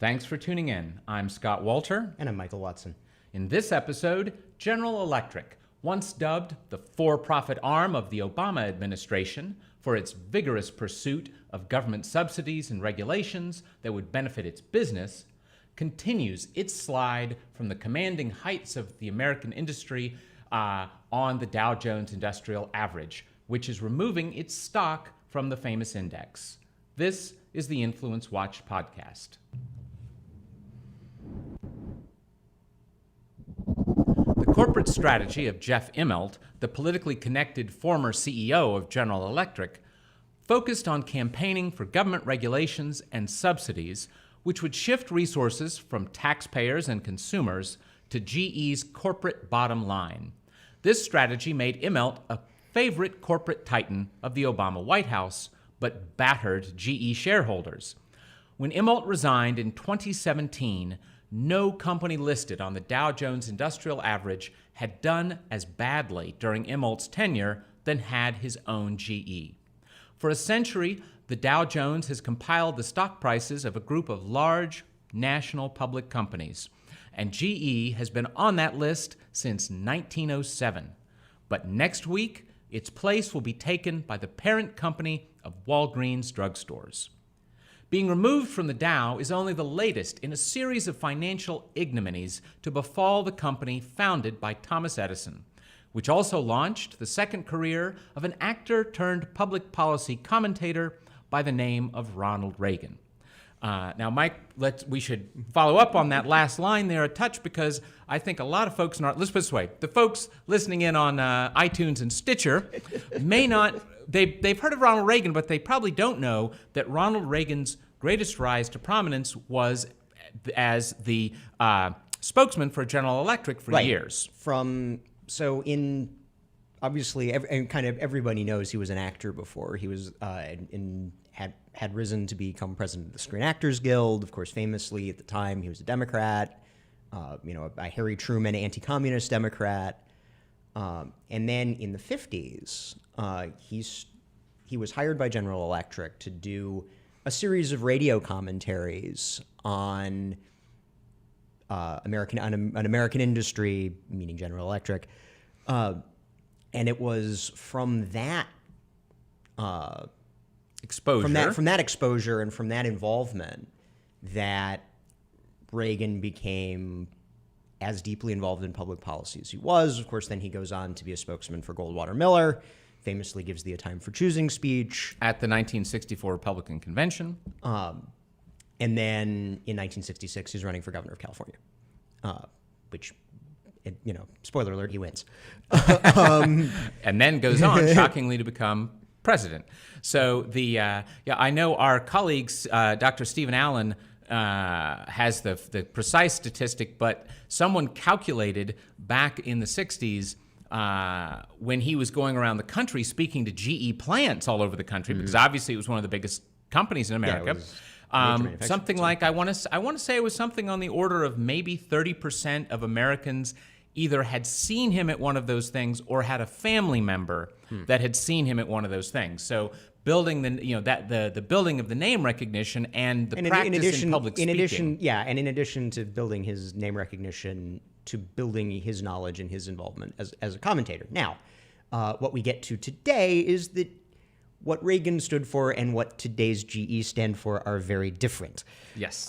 Thanks for tuning in. I'm Scott Walter. And I'm Michael Watson. In this episode, General Electric, once dubbed the for-profit arm of the Obama administration for its vigorous pursuit of government subsidies and regulations that would benefit its business, continues its slide from the commanding heights of the American industry on the Dow Jones Industrial Average, which is removing its stock from the famous index. This is the InfluenceWatch podcast. The corporate strategy of Jeff Immelt, the politically connected former CEO of General Electric, focused on campaigning for government regulations and subsidies which would shift resources from taxpayers and consumers to GE's corporate bottom line. This strategy made Immelt a favorite corporate titan of the Obama White House, but battered GE shareholders. When Immelt resigned in 2017, no company listed on the Dow Jones Industrial Average had done as badly during Immelt's tenure than had his own GE. For a century, the Dow Jones has compiled the stock prices of a group of large national public companies, and GE has been on that list since 1907. But next week, its place will be taken by the parent company of Walgreens drugstores. Being removed from the Dow is only the latest in a series of financial ignominies to befall the company founded by Thomas Edison, which also launched the second career of an actor-turned-public policy commentator by the name of Ronald Reagan. Now, Mike, we should follow up on that last line there a touch, because I think a lot of folks, let's put it this way, the folks listening in on iTunes and Stitcher may not, they've heard of Ronald Reagan, but they probably don't know that Ronald Reagan's greatest rise to prominence was as the spokesman for General Electric for years. Obviously, kind of everybody knows he was an actor before. He was had risen to become president of the Screen Actors Guild. Of course, famously at the time, he was a Democrat, a Harry Truman anti-communist Democrat. And then in the 50s, he was hired by General Electric to do a series of radio commentaries on American industry, meaning General Electric. And it was from that exposure, from that exposure and from that involvement that Reagan became as deeply involved in public policy as he was. Of course, then he goes on to be a spokesman for Goldwater Miller, famously gives the A Time for Choosing speech at the 1964 Republican Convention. And then in 1966, he's running for governor of California, which, spoiler alert, he wins. And then goes on, shockingly, to become president. So I know our colleagues, Dr. Stephen Allen, has the precise statistic, but someone calculated back in the 60s when he was going around the country speaking to GE plants all over the country, because obviously it was one of the biggest companies in America. Something like, I want to say it was something on the order of maybe 30% of Americans either had seen him at one of those things or had a family member that had seen him at one of those things. So building the building of the name recognition and the practice in public speaking. And in addition to building his name recognition, to building his knowledge and his involvement as a commentator. Now, what we get to today is that what Reagan stood for and what today's GE stand for are very different. Yes.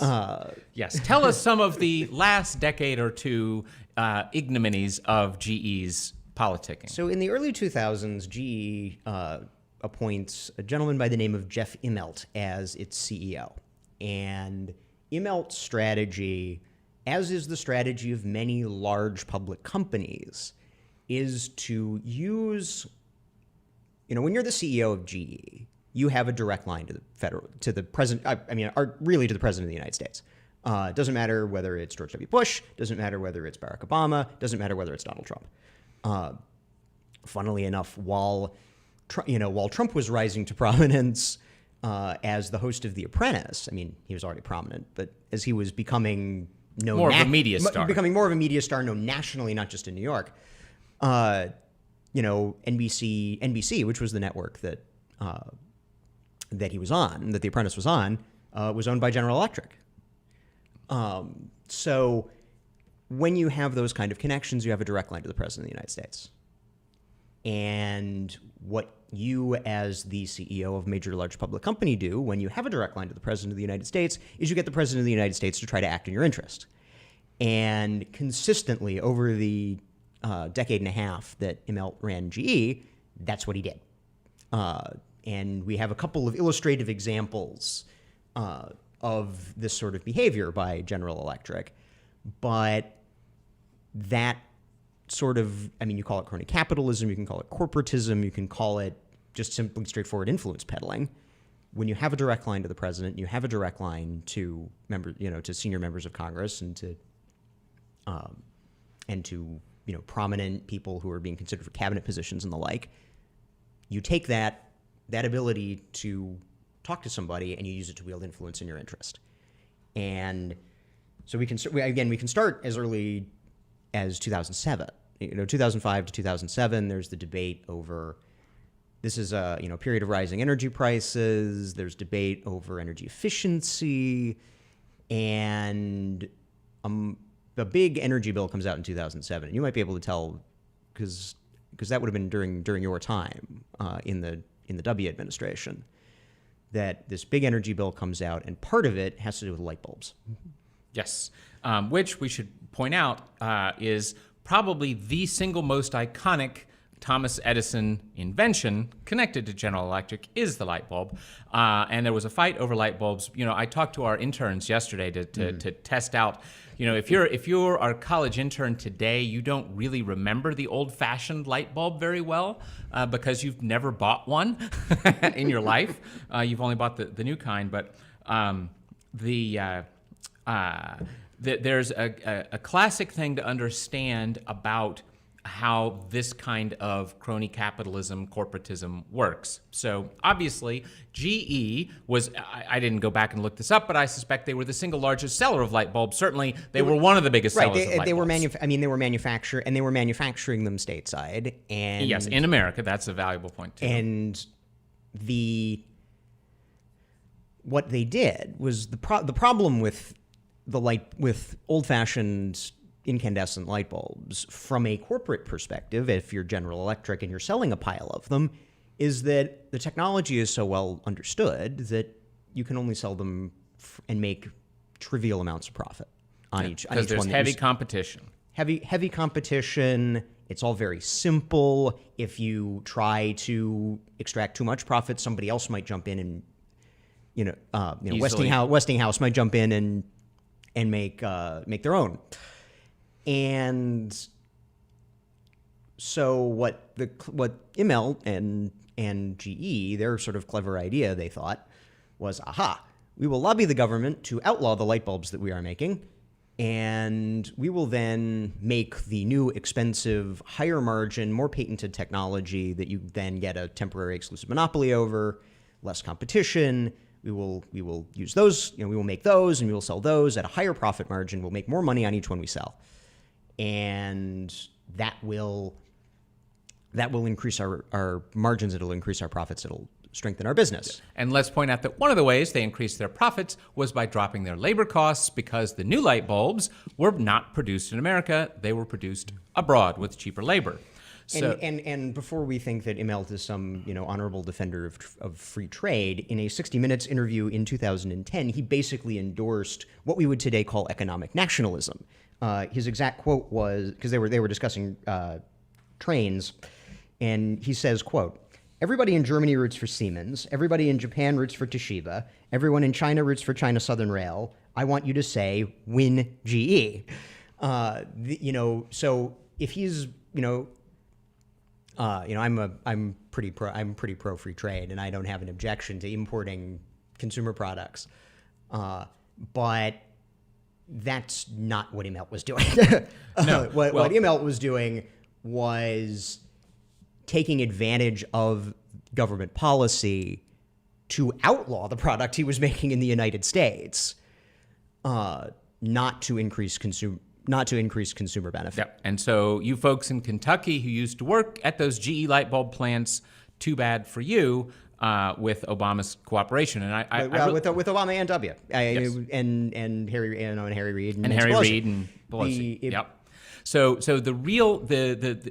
Yes. Tell us some of the last decade or two ignominies of GE's politicking. So in the early 2000s, GE appoints a gentleman by the name of Jeff Immelt as its CEO. And Immelt's strategy, as is the strategy of many large public companies, is to use, when you're the CEO of GE, you have a direct line to the president, really to the president of the United States. It doesn't matter whether it's George W. Bush, doesn't matter whether it's Barack Obama, doesn't matter whether it's Donald Trump. Funnily enough, while Trump was rising to prominence as the host of The Apprentice, he was already prominent, but as he was becoming more of a media star, known nationally, not just in New York, NBC, which was the network that he was on, that The Apprentice was on, was owned by General Electric. So when you have those kind of connections, you have a direct line to the President of the United States. And what you as the CEO of a major large public company do when you have a direct line to the President of the United States is you get the President of the United States to try to act in your interest. And consistently over the decade and a half that Immelt ran GE, that's what he did. And we have a couple of illustrative examples of this sort of behavior by General Electric. But that sort of, I mean, you call it crony capitalism, you can call it corporatism, you can call it just simply straightforward influence peddling. When you have a direct line to the president, you have a direct line to to senior members of Congress and to prominent people who are being considered for cabinet positions and the like. You take that ability to talk to somebody and you use it to wield influence in your interest. And so we can start as early as 2007. 2005 to 2007, there's the debate over, this is a period of rising energy prices, there's debate over energy efficiency, and the big energy bill comes out in 2007. And you might be able to tell, because that would have been during your time in the W administration, that this big energy bill comes out, and part of it has to do with light bulbs. Yes, which we should point out is probably the single most iconic Thomas Edison invention connected to General Electric is the light bulb. And there was a fight over light bulbs. I talked to our interns yesterday to test out. If you're our college intern today, you don't really remember the old-fashioned light bulb very well because you've never bought one in your life. You've only bought the new kind. But there's a classic thing to understand about how this kind of crony capitalism, corporatism works. So obviously, GE was, I didn't go back and look this up, but I suspect they were the single largest seller of light bulbs. Certainly, they were one of the biggest sellers of light bulbs. They were manufacturing them stateside. And yes, in America, that's a valuable point too. And what they did was the problem with old-fashioned incandescent light bulbs from a corporate perspective, if you're General Electric and you're selling a pile of them, is that the technology is so well understood that you can only sell them and make trivial amounts of profit on each one. Because there's heavy competition. Heavy competition. It's all very simple. If you try to extract too much profit, somebody else might jump in and Westinghouse might jump in and make their own. And so what Immelt and GE, their sort of clever idea, they thought, was, we will lobby the government to outlaw the light bulbs that we are making, and we will then make the new expensive, higher margin, more patented technology that you then get a temporary exclusive monopoly over, less competition. We will use those, we will make those, and we will sell those at a higher profit margin. We'll make more money on each one we sell. And that will increase our margins. It'll increase our profits. It'll strengthen our business. And let's point out that one of the ways they increased their profits was by dropping their labor costs, because the new light bulbs were not produced in America. They were produced abroad with cheaper labor. So, and before we think that Immelt is some honorable defender of free trade, in a 60 Minutes interview in 2010, he basically endorsed what we would today call economic nationalism. His exact quote was, because they were discussing trains, and he says, quote, "Everybody in Germany roots for Siemens. Everybody in Japan roots for Toshiba. Everyone in China roots for China Southern Rail. I want you to say, win GE." So if he's, I'm pretty pro free trade, and I don't have an objection to importing consumer products, but that's not what Immelt was doing. No. What Immelt was doing was taking advantage of government policy to outlaw the product he was making in the United States, not to increase consumer benefit. Yep. And so you folks in Kentucky who used to work at those GE light bulb plants, too bad for you. with Obama's cooperation. And with Obama and W. Yes. And Harry Reid and Harry Reid and Pelosi. Yep. So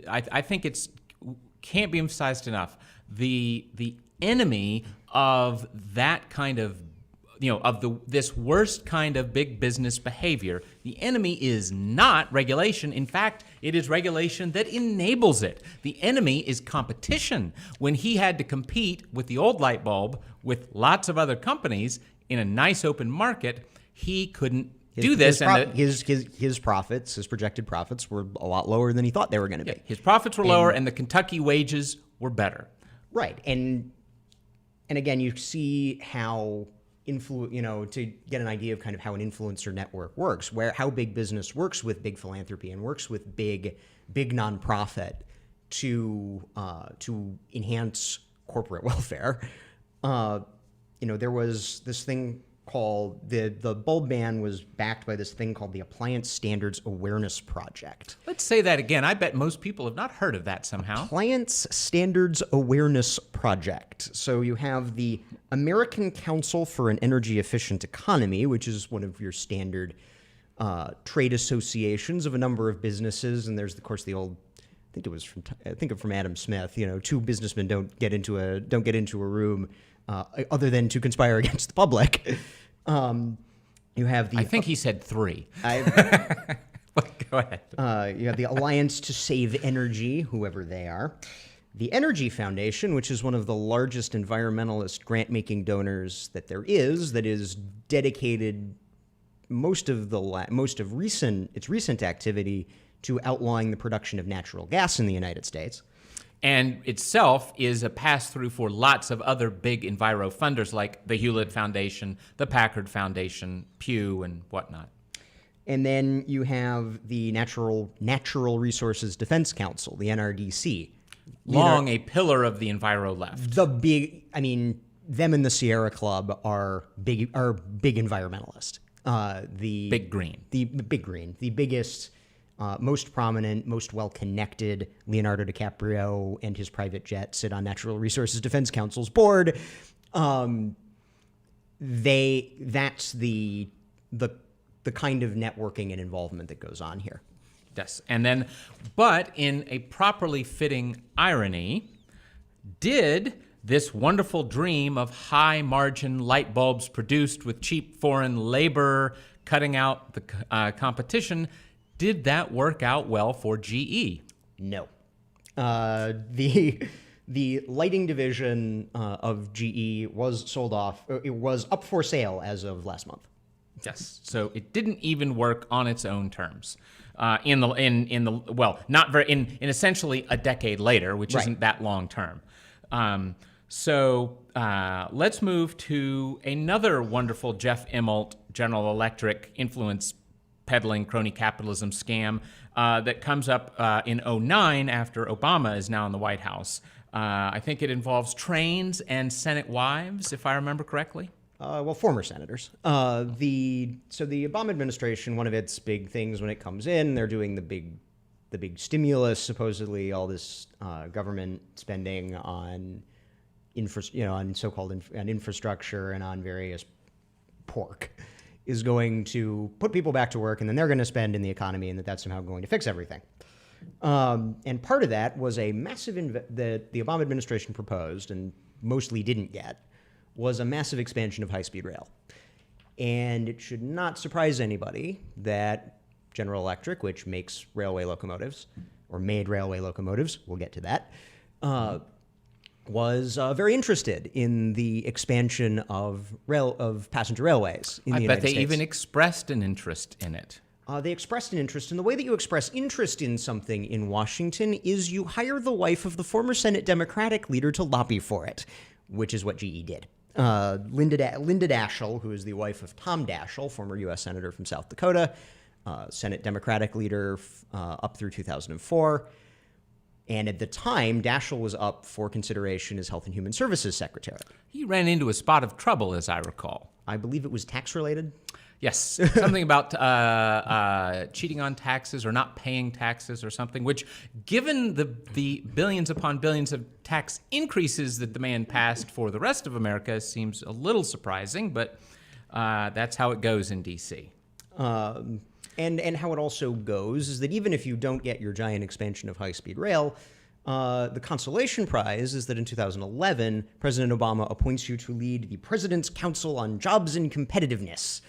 I think it's can't be emphasized enough. The enemy of that kind of this worst kind of big business behavior, the enemy is not regulation. In fact, it is regulation that enables it. The enemy is competition. When he had to compete with the old light bulb with lots of other companies in a nice open market, he couldn't do this. His profits, his projected profits, were a lot lower than he thought they were going to be. His profits were lower, and the Kentucky wages were better. Right, and again, you see how to get an idea of kind of how an influencer network works, how big business works with big philanthropy and works with big nonprofit to enhance corporate welfare. There was this thing called the bulb ban was backed by this thing called the Appliance Standards Awareness Project. Let's say that again. I bet most people have not heard of that somehow. Appliance Standards Awareness Project. So you have the American Council for an Energy Efficient Economy, which is one of your standard trade associations of a number of businesses, and there's of course the old. I think from Adam Smith. Two businessmen don't get into a room other than to conspire against the public. You have the. I think he said three. Go ahead. You have the Alliance to Save Energy, whoever they are. The Energy Foundation, which is one of the largest environmentalist grant-making donors that there is, that is dedicated most of its recent activity to outlawing the production of natural gas in the United States. And itself is a pass-through for lots of other big enviro funders like the Hewlett Foundation, the Packard Foundation, Pew, and whatnot. And then you have the Natural Resources Defense Council, the NRDC. Long a pillar of the enviro left. Them and the Sierra Club are big environmentalists. The Big Green. The Big Green. The biggest, most prominent, most well-connected Leonardo DiCaprio and his private jet sit on Natural Resources Defense Council's board. That's the kind of networking and involvement that goes on here. Yes, and then, but in a properly fitting irony, did this wonderful dream of high-margin light bulbs produced with cheap foreign labor cutting out the competition, did that work out well for GE? No. The lighting division of GE was sold off. It was up for sale as of last month. Yes. So it didn't even work on its own terms. In essentially a decade later, which isn't that long term. So let's move to another wonderful Jeff Immelt, General Electric influence peddling crony capitalism scam that comes up in 2009 after Obama is now in the White House. I think it involves trains and Senate wives, if I remember correctly. Former senators. So the Obama administration, one of its big things when it comes in, they're doing the big stimulus, supposedly all this government spending on so-called infrastructure and on various pork, is going to put people back to work, and then they're going to spend in the economy, and that's somehow going to fix everything. And part of that was a massive that the Obama administration proposed and mostly didn't get, was a massive expansion of high-speed rail. And it should not surprise anybody that General Electric, which makes railway locomotives, or made railway locomotives, we'll get to that, was very interested in the expansion of passenger railways in the United States. I bet they even expressed an interest in it. They expressed an interest, and the way that you express interest in something in Washington is you hire the wife of the former Senate Democratic leader to lobby for it, which is what GE did. Linda Daschle, who is the wife of Tom Daschle, former U.S. Senator from South Dakota, Senate Democratic leader up through 2004. And at the time, Daschle was up for consideration as Health and Human Services Secretary. He ran into a spot of trouble, as I recall. I believe it was tax-related. Yes, something about cheating on taxes or not paying taxes or something, which, given the billions upon billions of tax increases that the man passed for the rest of America, seems a little surprising, but that's how it goes in D.C. And how it also goes is that even if you don't get your giant expansion of high-speed rail, the consolation prize is that in 2011, President Obama appoints you to lead the President's Council on Jobs and Competitiveness.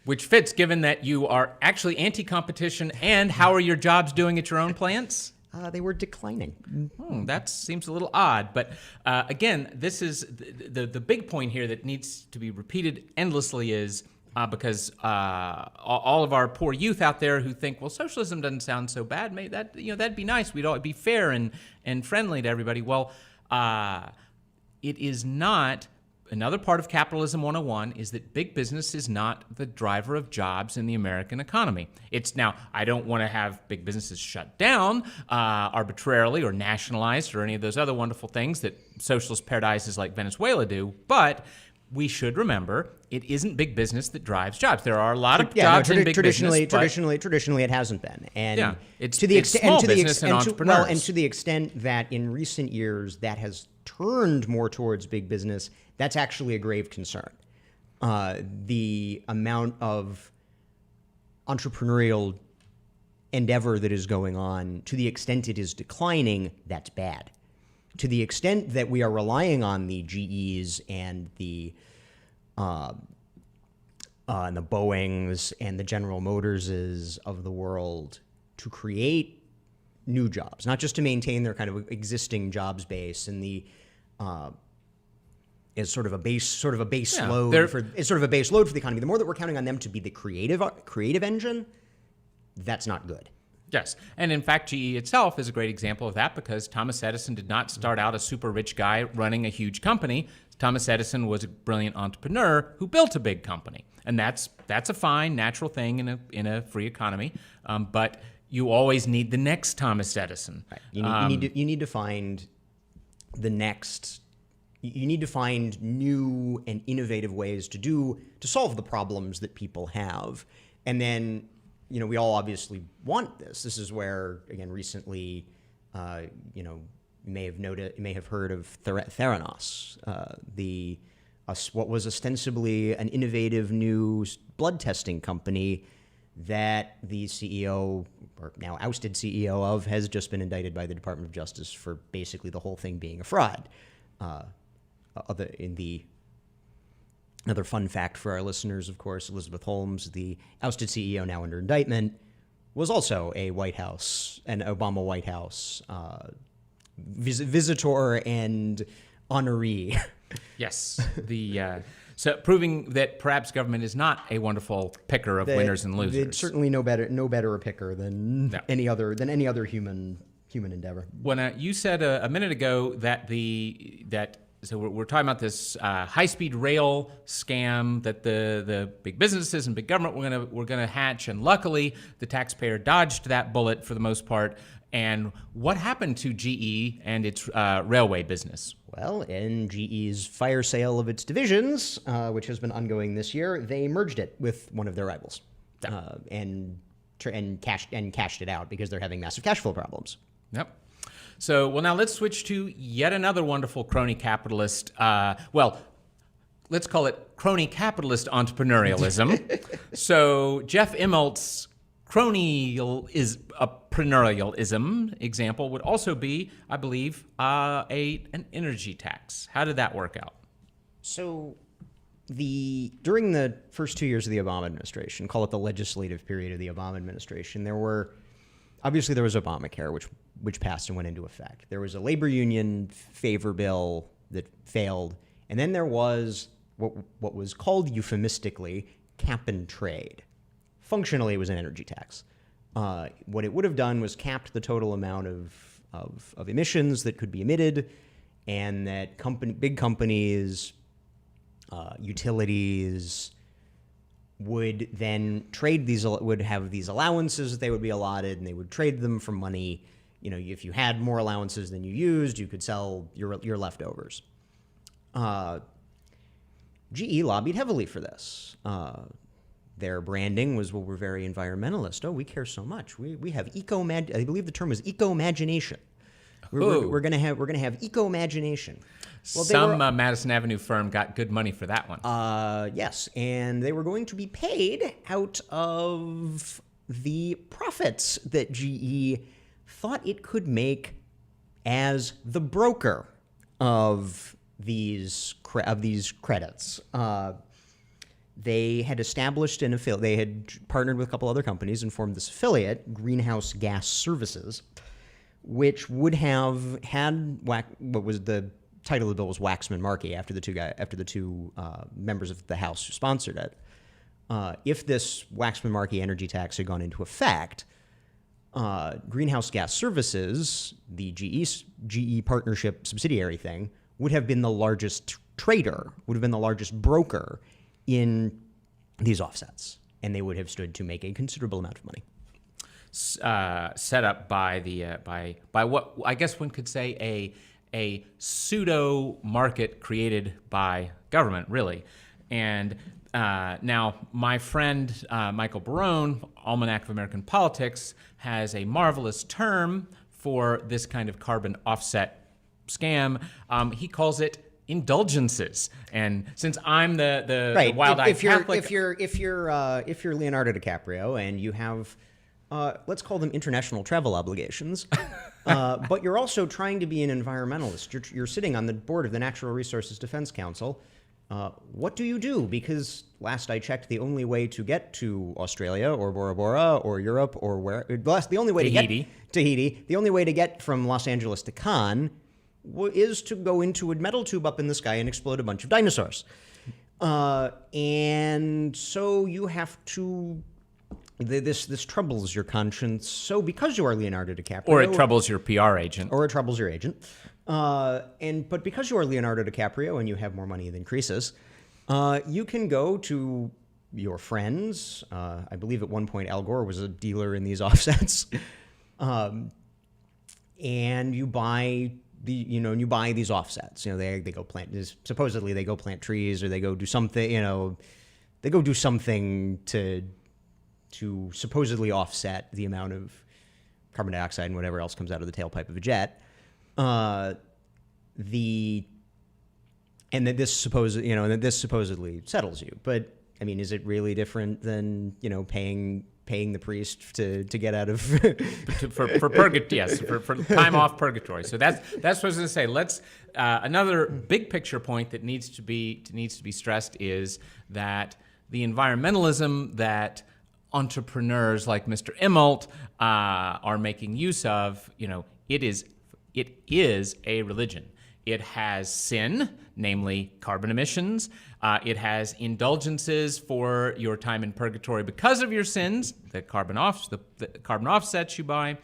Which fits, given that you are actually anti-competition, and how are your jobs doing at your own plants? They were declining. That seems a little odd. But again, this is the big point here that needs to be repeated endlessly is because all of our poor youth out there who think, well, socialism doesn't sound so bad. Maybe that'd be nice. We'd all be fair and friendly to everybody. Well, it is not. Another part of Capitalism 101 is that big business is not the driver of jobs in the American economy. Now, I don't want to have big businesses shut down arbitrarily or nationalized or any of those other wonderful things that socialist paradises like Venezuela do, but we should remember it isn't big business that drives jobs. There are a lot of jobs in big business. Traditionally, it hasn't been, and it's to the extent small business and entrepreneurs. And to the extent that in recent years that has turned more towards big business, that's actually a grave concern. The amount of entrepreneurial endeavor that is going on, to the extent it is declining, that's bad. To the extent that we are relying on the GEs and the Boeings and the General Motorses of the world to create new jobs, not just to maintain their kind of existing jobs base and the is sort of a base load for the economy. The more that we're counting on them to be the creative engine, that's not good. Yes, and in fact, GE itself is a great example of that because Thomas Edison did not start out a super rich guy running a huge company. Thomas Edison was a brilliant entrepreneur who built a big company, and that's a fine, natural thing in a free economy. But you always need the next Thomas Edison. Right. You need to find the next. You need to find new and innovative ways to solve the problems that people have, and then. We all obviously want this. This is where, again, recently, you may have heard of Theranos, what was ostensibly an innovative new blood testing company that the CEO, or now ousted CEO of, has just been indicted by the Department of Justice for basically the whole thing being a fraud. Another fun fact for our listeners, of course, Elizabeth Holmes, the ousted CEO now under indictment, was also a White House, an Obama White House visitor and honoree. Yes, so proving that perhaps government is not a wonderful picker of winners and losers. It's certainly no better a picker than any other human endeavor. When you said a minute ago So we're talking about this high-speed rail scam that the big businesses and big government were gonna hatch, and luckily the taxpayer dodged that bullet for the most part. And what happened to GE and its railway business? Well, in GE's fire sale of its divisions, which has been ongoing this year, they merged it with one of their rivals, and cashed it out because they're having massive cash flow problems. Yep. So, now let's switch to yet another wonderful crony capitalist. Let's call it crony capitalist entrepreneurialism. So, Jeff Immelt's cronyism example would also be, I believe, an energy tax. How did that work out? So, during the first 2 years of the Obama administration, call it the legislative period of the Obama administration, there was Obamacare, which passed and went into effect. There was a labor union favor bill that failed, and then there was what was called euphemistically cap and trade. Functionally, it was an energy tax. What it would have done was capped the total amount of emissions that could be emitted, and that big companies, utilities, would then would have these allowances that they would be allotted, and they would trade them for money. If you had more allowances than you used, you could sell your leftovers. GE lobbied heavily for this. Their branding was, well, we're very environmentalist. Oh, we care so much. We have I believe the term was eco-imagination. We're gonna have eco-imagination. Well, some Madison Avenue firm got good money for that one. Yes, and they were going to be paid out of the profits that GE thought it could make as the broker of these credits. They had established an affiliate. They had partnered with a couple other companies and formed this affiliate, Greenhouse Gas Services, which would have had what was the title of the bill was Waxman-Markey after the two members of the House who sponsored it. If this Waxman-Markey energy tax had gone into effect, Greenhouse Gas Services, the GE partnership subsidiary thing, would have been the largest trader, would have been the largest broker in these offsets, and they would have stood to make a considerable amount of money. Set up by the by what I guess one could say a pseudo market created by government, really. And now my friend Michael Barone, Almanac of American Politics, has a marvelous term for this kind of carbon offset scam. He calls it indulgences. And since I'm the wild-eyed Catholic, if you're Leonardo DiCaprio and you have let's call them international travel obligations, but you're also trying to be an environmentalist. You're sitting on the board of the Natural Resources Defense Council. What do you do? Because last I checked, the only way to get to Australia or Bora Bora or Europe or the only way Tahiti. to get Tahiti, the only way to get from Los Angeles to Cannes is to go into a metal tube up in the sky and explode a bunch of dinosaurs. And so you have to. This troubles your conscience. So because you are Leonardo DiCaprio, or it troubles your PR agent, but because you are Leonardo DiCaprio and you have more money than Croesus, you can go to your friends. I believe at one point Al Gore was a dealer in these offsets, and you buy these offsets. They go plant. Supposedly they go plant trees or they go do something. They go do something to supposedly offset the amount of carbon dioxide and whatever else comes out of the tailpipe of a jet. And that this supposedly settles you. But I mean, is it really different than paying the priest to get out of for purgatory? Yes, for time off purgatory. So that's what I was going to say. Let's another big picture point that needs to be stressed is that the environmentalism that entrepreneurs like Mr. Immelt are making use of, it is a religion. It has sin, namely carbon emissions. It has indulgences for your time in purgatory because of your sins, the carbon offsets you buy.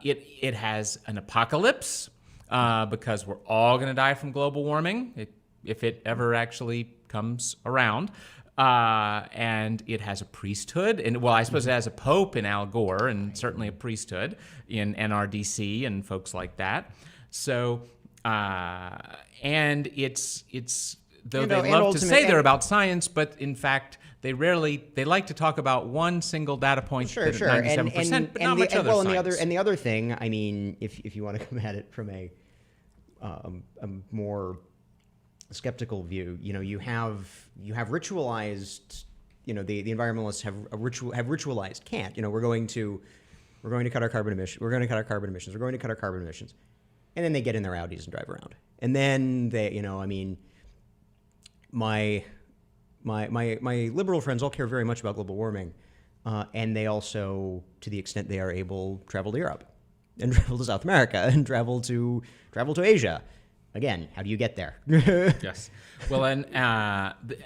It has an apocalypse because we're all going to die from global warming if it ever actually comes around. And it has a priesthood, and I suppose it has a pope in Al Gore, and certainly a priesthood in NRDC and folks like that. So, and it's though they love to say they're about science, but in fact they like to talk about one single data point. Sure, 97%, but not much other science. And the other thing, I mean, if you want to come at it from a more skeptical view, you have ritualized, the environmentalists have ritualized Kant. We're going to cut our carbon emissions. We're going to cut our carbon emissions. We're going to cut our carbon emissions, and then they get in their Audis and drive around. And then they, my liberal friends all care very much about global warming, and they also, to the extent they are able, travel to Europe, and travel to South America, and travel to Asia. Again, how do you get there? Yes. Well, and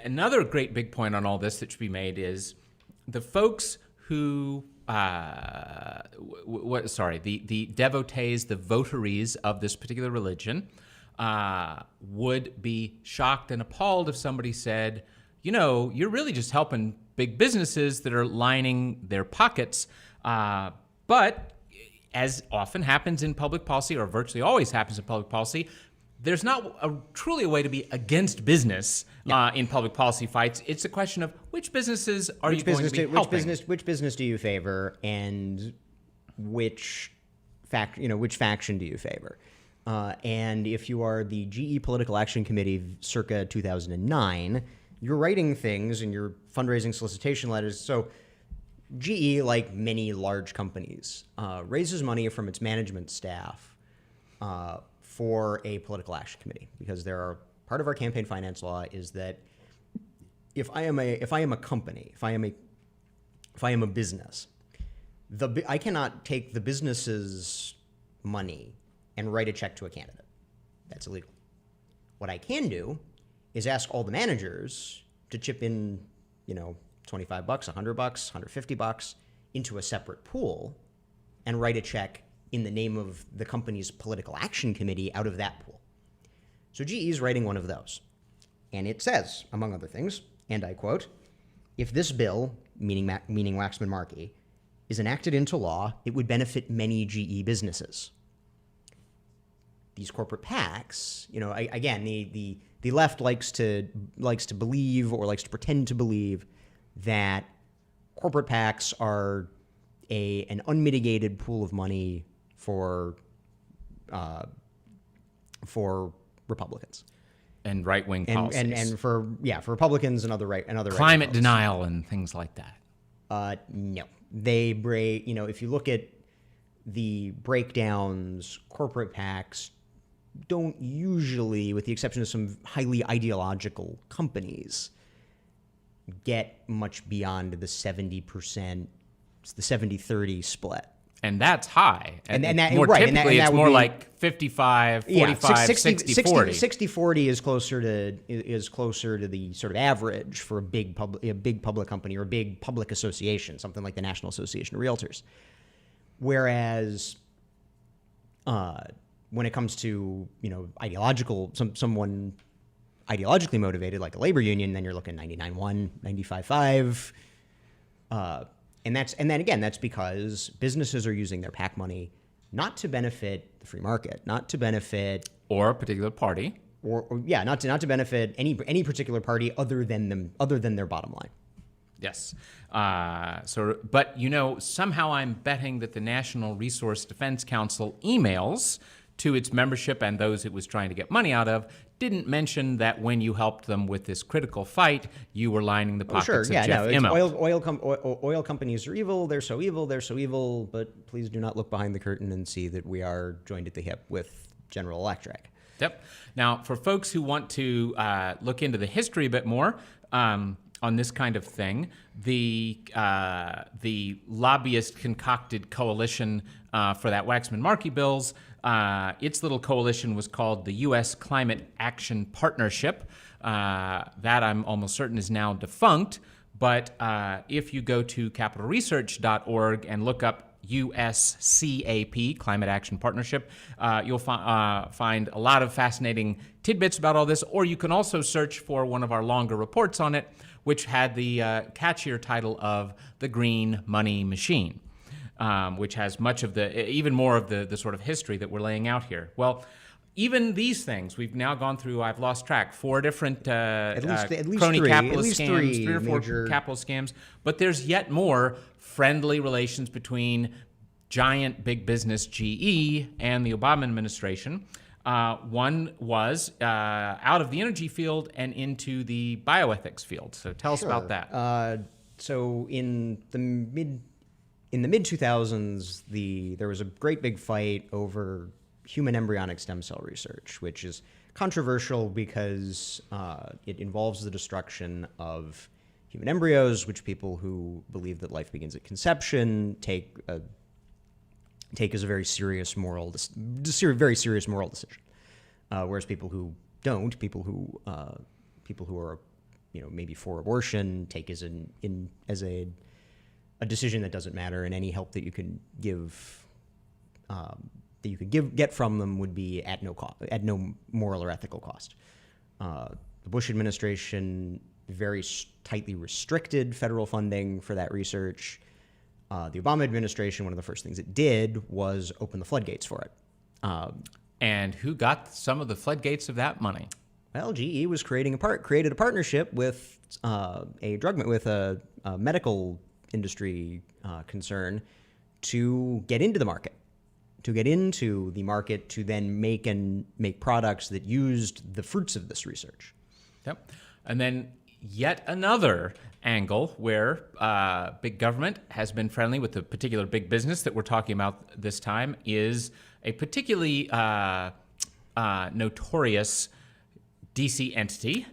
another great big point on all this that should be made is the folks who, the devotees, the votaries of this particular religion would be shocked and appalled if somebody said, you're really just helping big businesses that are lining their pockets. But as often happens in public policy, or virtually always happens in public policy, there's not truly a way to be against business in public policy fights. It's a question of which businesses are you going to be helping? Which business do you favor, and which faction do you favor? And if you are the GE Political Action Committee circa 2009, you're writing things in your fundraising solicitation letters. So GE, like many large companies, raises money from its management staff for a political action committee, because part of our campaign finance law is that if I am a company, if I am a business, I cannot take the business's money and write a check to a candidate. That's illegal. What I can do is ask all the managers to chip in, $25, $100, $150 into a separate pool and write a check in the name of the company's political action committee out of that pool. So GE is writing one of those. And it says, among other things, and I quote, "If this bill," meaning Waxman-Markey, "is enacted into law, it would benefit many GE businesses." These corporate PACs, again, the left likes to believe, or likes to pretend to believe, that corporate PACs are an unmitigated pool of money for Republicans And right-wing policies. and for Republicans and other climate denial and things like that. No, they break. If you look at the breakdowns, corporate PACs don't usually, with the exception of some highly ideological companies, get much beyond the 70%, the 70-30 split. And that's high. And more right, typically, and it's would more be, like 55, 45, 60-40. 60-40 is closer to the sort of average for a big public company or a big public association, something like the National Association of Realtors. Whereas when it comes to someone ideologically motivated, like a labor union, then you're looking 99.1, 95.5. And then again, that's because businesses are using their PAC money not to benefit the free market, not to benefit or a particular party, not to benefit any particular party other than their bottom line. Yes. But somehow I'm betting that the National Resource Defense Council emails to its membership and those it was trying to get money out of didn't mention that when you helped them with this critical fight, you were lining the pockets of Jeff Immelt. Oil companies are evil. They're so evil. They're so evil. But please do not look behind the curtain and see that we are joined at the hip with General Electric. Yep. Now, for folks who want to look into the history a bit more on this kind of thing, the lobbyist concocted coalition for that Waxman-Markey bills, its little coalition was called the U.S. Climate Action Partnership. That I'm almost certain is now defunct. But if you go to capitalresearch.org and look up USCAP, Climate Action Partnership, you'll find a lot of fascinating tidbits about all this. Or you can also search for one of our longer reports on it, which had the catchier title of The Green Money Machine. Which has even more of the sort of history that we're laying out here. Well, even these things, we've now gone through, I've lost track, 4 different crony capitalist scams, 3 or 4 capitalist scams, but there's yet more friendly relations between giant big business GE and the Obama administration. One was out of the energy field and into the bioethics field. So tell us about that. So in the mid-2000s, there was a great big fight over human embryonic stem cell research, which is controversial because it involves the destruction of human embryos, which people who believe that life begins at conception take as a very serious moral decision, whereas people who don't, people who are maybe for abortion, take as a decision that doesn't matter, and any help that you can get from them would be at no moral or ethical cost. The Bush administration very tightly restricted federal funding for that research. The Obama administration, one of the first things it did was open the floodgates for it. And who got some of the floodgates of that money? Well, GE was created a partnership with a medical industry concern to get into the market, to then make products that used the fruits of this research. Yep. And then yet another angle where big government has been friendly with the particular big business that we're talking about this time is a particularly notorious DC entity,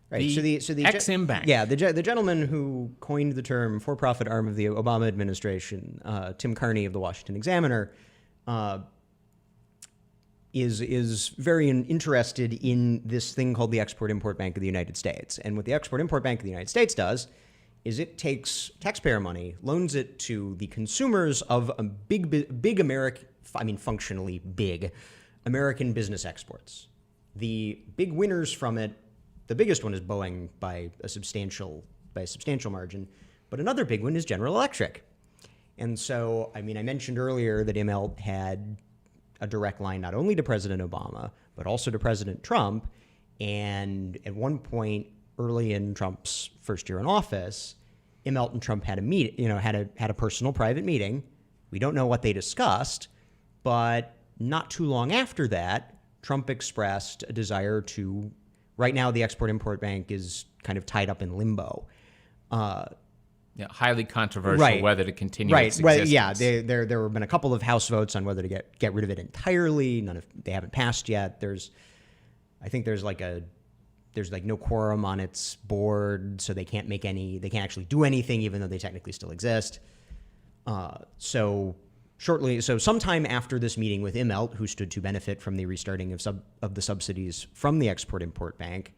right. the Ex-Im Bank. Yeah, the gentleman who coined the term for-profit arm of the Obama administration, Tim Carney of the Washington Examiner, is very interested in this thing called the Export-Import Bank of the United States. And what the Export-Import Bank of the United States does is it takes taxpayer money, loans it to the consumers of a big American, functionally big American business exports. The big winners from it, the biggest one is Boeing by a substantial margin, but another big one is General Electric. And so, I mentioned earlier that Immelt had a direct line not only to President Obama, but also to President Trump. And at one point early in Trump's first year in office, Immelt and Trump had a personal private meeting. We don't know what they discussed, but not too long after that, Trump expressed a desire to, right now the Export-Import Bank is kind of tied up in limbo. Highly controversial whether to continue its existence. Right, yeah. There have been a couple of House votes on whether to get rid of it entirely. They haven't passed yet. I think there's no quorum on its board, so they can't actually do anything, even though they technically still exist. So sometime after this meeting with Immelt, who stood to benefit from the restarting of the subsidies from the Export-Import Bank,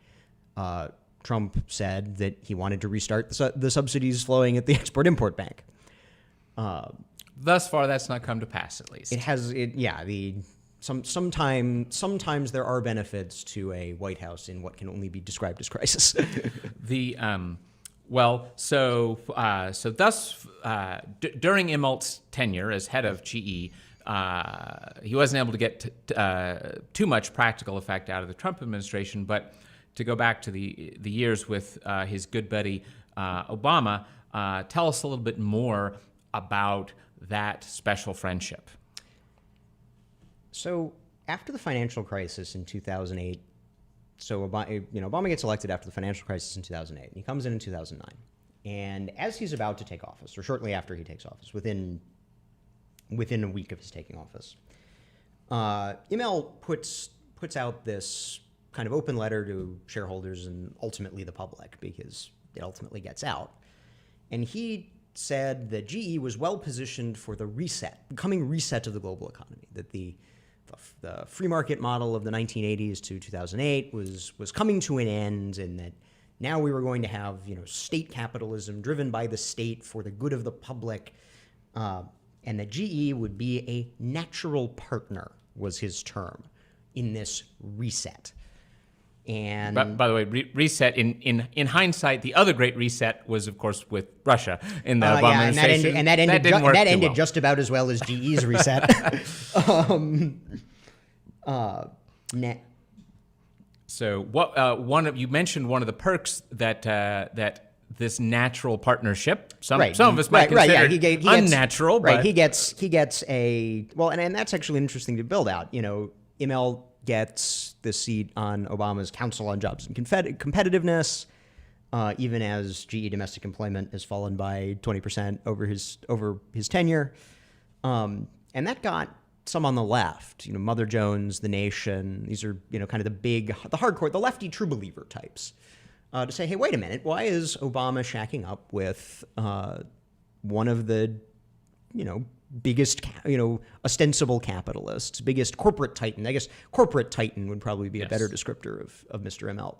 Trump said that he wanted to restart the subsidies flowing at the Export-Import Bank. Thus far, that's not come to pass, at least. It has, sometimes there are benefits to a White House in what can only be described as crisis. During Immelt's tenure as head of GE, he wasn't able to get too much practical effect out of the Trump administration, but to go back to the years with his good buddy Obama, tell us a little bit more about that special friendship. So after the financial crisis in 2008, Obama gets elected after the financial crisis in 2008, and he comes in 2009. And as he's about to take office, or shortly after he takes office, within a week of his taking office, Immelt puts out this kind of open letter to shareholders and ultimately the public, because it ultimately gets out. And he said that GE was well positioned for the coming reset of the global economy, that the free market model of the 1980s to 2008 was coming to an end, and that now we were going to have state capitalism driven by the state for the good of the public, and that GE would be a natural partner, was his term, in this reset. And by the way, reset in hindsight, the other great reset was, of course, with Russia in the Obama administration. And that ended just about as well as GE's reset. So you mentioned one of the perks that this natural partnership. Some of us might consider unnatural, right? But He gets a and that's actually interesting to build out. Immelt gets the seat on Obama's Council on Jobs and Competitiveness, even as GE domestic employment has fallen by 20% over his tenure, and that got some on the left, Mother Jones, The Nation. These are kind of the hardcore, the lefty true believer types, to say, hey, wait a minute, why is Obama shacking up with one of the biggest, ostensible capitalists, biggest corporate titan? I guess corporate titan would probably be a better descriptor of Mr. Immelt.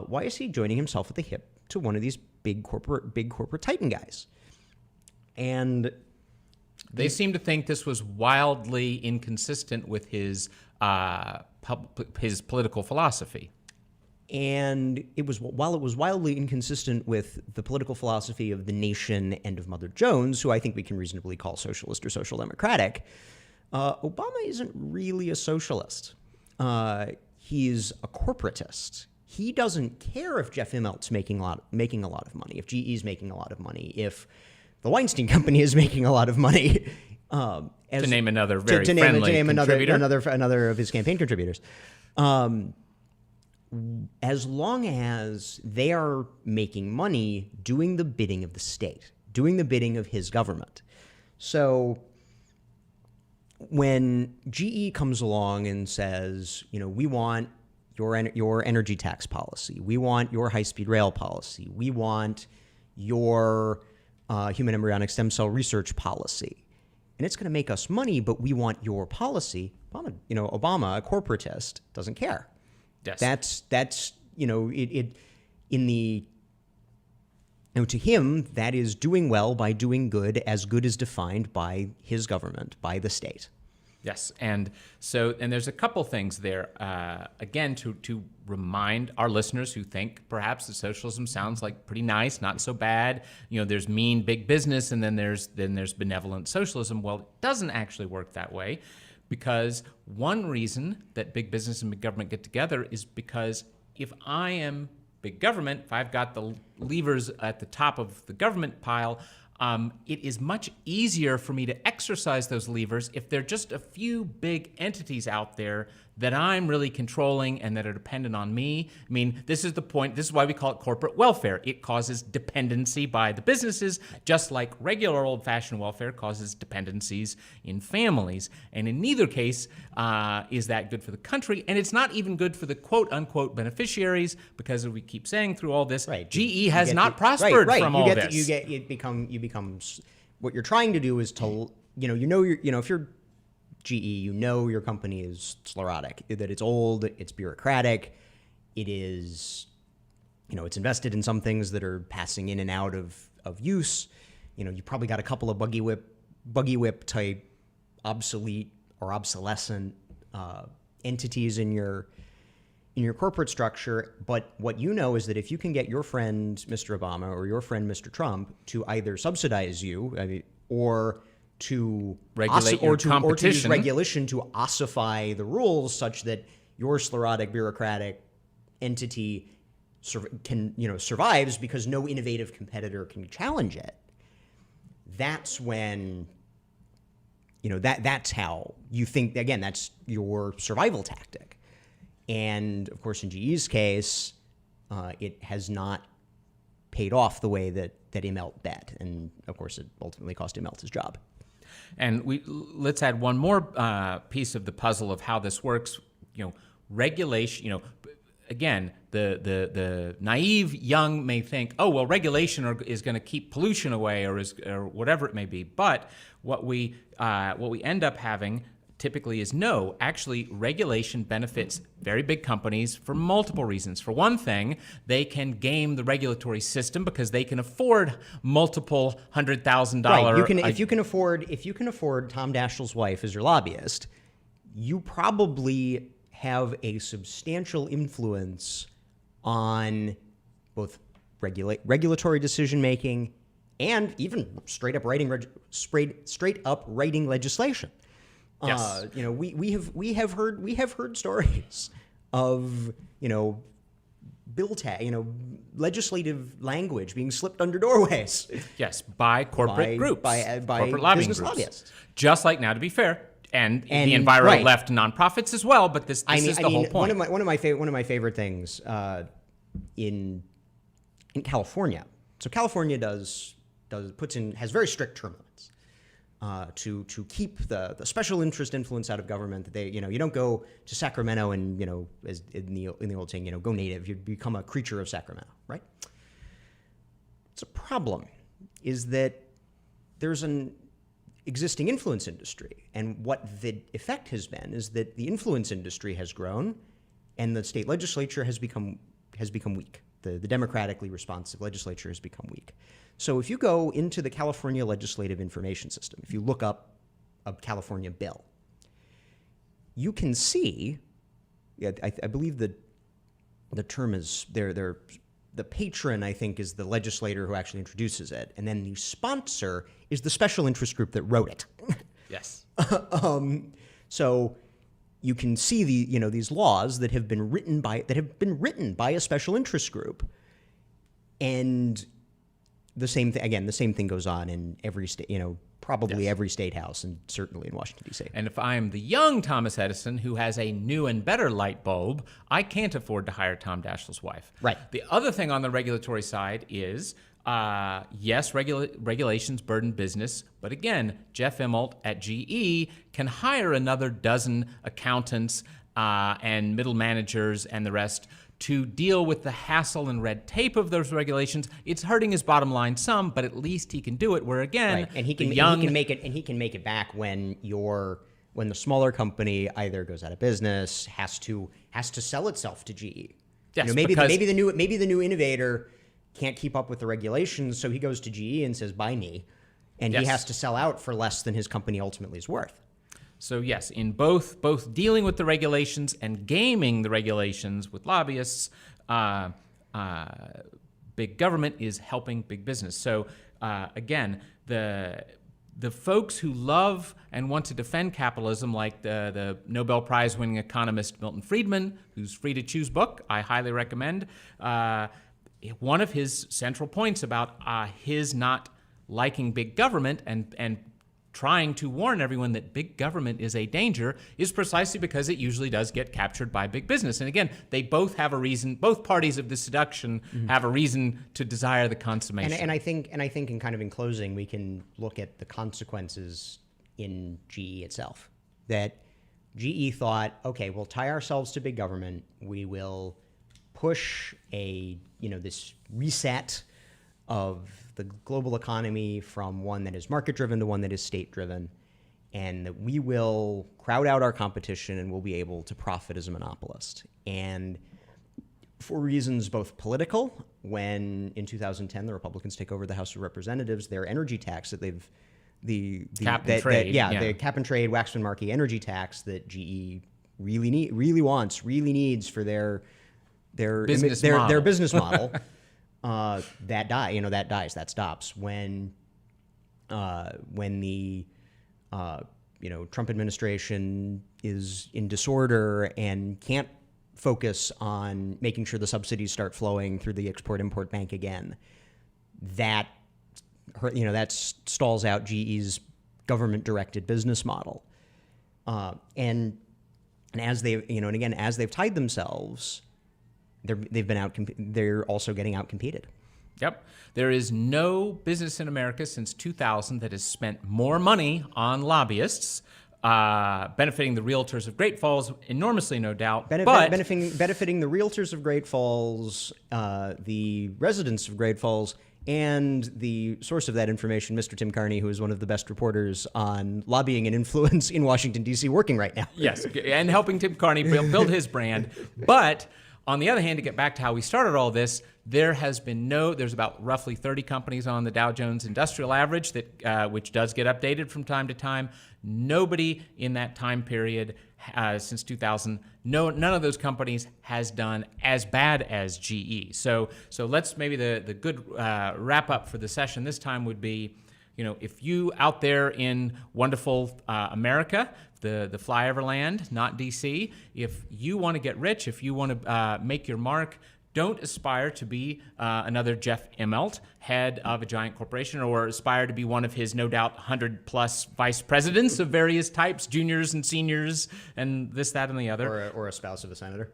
Why is he joining himself at the hip to one of these big corporate titan guys? And they seem to think this was wildly inconsistent with his political philosophy. And while it was wildly inconsistent with the political philosophy of The Nation and of Mother Jones, who I think we can reasonably call socialist or social democratic, Obama isn't really a socialist. He's a corporatist. He doesn't care if Jeff Immelt's making a lot of money, if GE's making a lot of money, if the Weinstein Company is making a lot of money. To name another very friendly contributor. another of his campaign contributors. As long as they are making money doing the bidding of the state, doing the bidding of his government. So when GE comes along and says, we want your energy tax policy, we want your high-speed rail policy, we want your human embryonic stem cell research policy, and it's going to make us money, but we want your policy. Obama, a corporatist, doesn't care. Yes. That's to him, that is doing well by doing good as good is defined by his government, by the state. Yes, and there's a couple things there. Again, to remind our listeners who think perhaps that socialism sounds like pretty nice, not so bad. There's mean big business, and then there's benevolent socialism. Well, it doesn't actually work that way, because one reason that big business and big government get together is because if I am big government, if I've got the levers at the top of the government pile, it is much easier for me to exercise those levers if there are just a few big entities out there that I'm really controlling and that are dependent on me. I mean, this is the point. This is why we call it corporate welfare. It causes dependency by the businesses, just like regular old-fashioned welfare causes dependencies in families. And in neither case is that good for the country. And it's not even good for the quote-unquote beneficiaries, because as we keep saying through all this, right. GE has not prospered from all this. You become what you're trying to do is to if you're GE, your company is sclerotic, that it's old, it's bureaucratic, it is, it's invested in some things that are passing in and out of use. You probably got a couple of buggy whip type obsolete or obsolescent entities in your corporate structure. But what is that if you can get your friend Mr. Obama or your friend Mr. Trump to either subsidize you, or to regulate or to use regulation to ossify the rules such that your sclerotic bureaucratic entity survives because no innovative competitor can challenge it. That's when that's how you think. Again, that's your survival tactic. And of course, in GE's case, it has not paid off the way that Immelt bet, and of course, it ultimately cost Immelt his job. And let's add one more piece of the puzzle of how this works. Regulation. Again, the naive young may think, oh well, regulation is going to keep pollution away, or whatever it may be. But what we end up having typically is no. Actually, regulation benefits very big companies for multiple reasons. For one thing, they can game the regulatory system because they can afford multiple $100,000. Right. If you can afford Tom Daschle's wife as your lobbyist, you probably have a substantial influence on both regulatory decision making and even straight up writing legislation. Yes. We have heard stories of legislative language being slipped under doorways. Yes, by corporate groups, by corporate lobbying business groups. Lobbyists. Just like, now to be fair, and the enviro left nonprofits as well. But this is the whole point. One of my favorite things in California. So California has very strict term limits. To keep the special interest influence out of government, that they you don't go to Sacramento and as in the old saying go native, you become a creature of Sacramento, right? It's a problem is that there's an existing influence industry, and what the effect has been is that the influence industry has grown, and the state legislature has become weak. The democratically responsive legislature has become weak. So if you go into the California Legislative Information System, if you look up a California bill, you can see, I believe the term is, the patron, I think, is the legislator who actually introduces it, and then the sponsor is the special interest group that wrote it. Yes. So you can see these laws that have been written by a special interest group, and the same thing goes on in every state, probably every state house, and certainly in Washington, D.C. And if I am the young Thomas Edison who has a new and better light bulb, I can't afford to hire Tom Dashl's wife. Right. The other thing on the regulatory side is, yes, regulations burden business, but again, Jeff Immelt at GE can hire another dozen accountants and middle managers and the rest to deal with the hassle and red tape of those regulations. It's hurting his bottom line some, but at least he can do it. Where again, right. and he can make it back when the smaller company either goes out of business, has to sell itself to GE. Yes, maybe the new innovator can't keep up with the regulations, so he goes to GE and says, "Buy me," and he has to sell out for less than his company ultimately is worth. So yes, in both dealing with the regulations and gaming the regulations with lobbyists, big government is helping big business. So again, the folks who love and want to defend capitalism, like the Nobel Prize winning economist Milton Friedman, whose Free to Choose book I highly recommend, one of his central points about his not liking big government and trying to warn everyone that big government is a danger is precisely because it usually does get captured by big business. And again, they both have a reason, both parties of the seduction have a reason to desire the consummation. And I think in closing, we can look at the consequences in GE itself. That GE thought, okay, we'll tie ourselves to big government. We will push this reset of the global economy from one that is market-driven to one that is state-driven, and that we will crowd out our competition and we'll be able to profit as a monopolist. And for reasons both political, when in 2010 the Republicans take over the House of Representatives, their energy tax that they've the cap and trade, the cap and trade Waxman-Markey energy tax that GE really needs for their business model. That stops when the Trump administration is in disorder and can't focus on making sure the subsidies start flowing through the Export-Import Bank again. That stalls out GE's government-directed business model, and as they've tied themselves, they're also getting outcompeted. Yep. There is no business in America since 2000 that has spent more money on lobbyists, benefiting the realtors of Great Falls enormously, no doubt. Benefiting the realtors of Great Falls, the residents of Great Falls, and the source of that information, Mr. Tim Carney, who is one of the best reporters on lobbying and influence in Washington, D.C., working right now. Yes, and helping Tim Carney build his brand. But on the other hand, to get back to how we started all this, there's about roughly 30 companies on the Dow Jones Industrial Average that which does get updated from time to time. Nobody in that time period since 2000, none of those companies has done as bad as GE. So let's maybe the good wrap up for the session this time would be, if you out there in wonderful America, the flyover land, not DC, if you want to get rich, if you want to make your mark, don't aspire to be another Jeff Immelt, head of a giant corporation, or aspire to be one of his no doubt 100+ vice presidents of various types, juniors and seniors, and this, that, and the other. Or a spouse of a senator.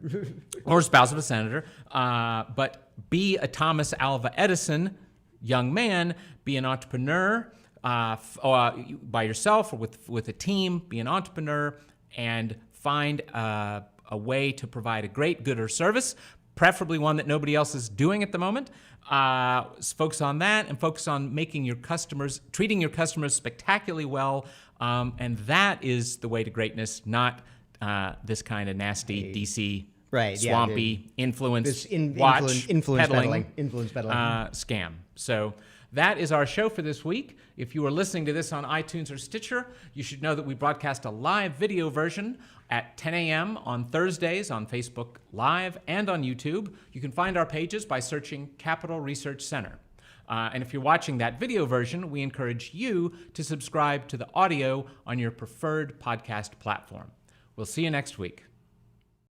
Or a spouse of a senator. But be a Thomas Alva Edison young man, be an entrepreneur by yourself or with a team, be an entrepreneur, and find a way to provide a great good or service, preferably one that nobody else is doing at the moment. Focus on that and focus on treating your customers spectacularly well. And that is the way to greatness, not this kind of nasty DC swampy influence peddling scam. So that is our show for this week. If you are listening to this on iTunes or Stitcher, you should know that we broadcast a live video version at 10 a.m. on Thursdays on Facebook Live and on YouTube. You can find our pages by searching Capital Research Center. And if you're watching that video version, we encourage you to subscribe to the audio on your preferred podcast platform. We'll see you next week.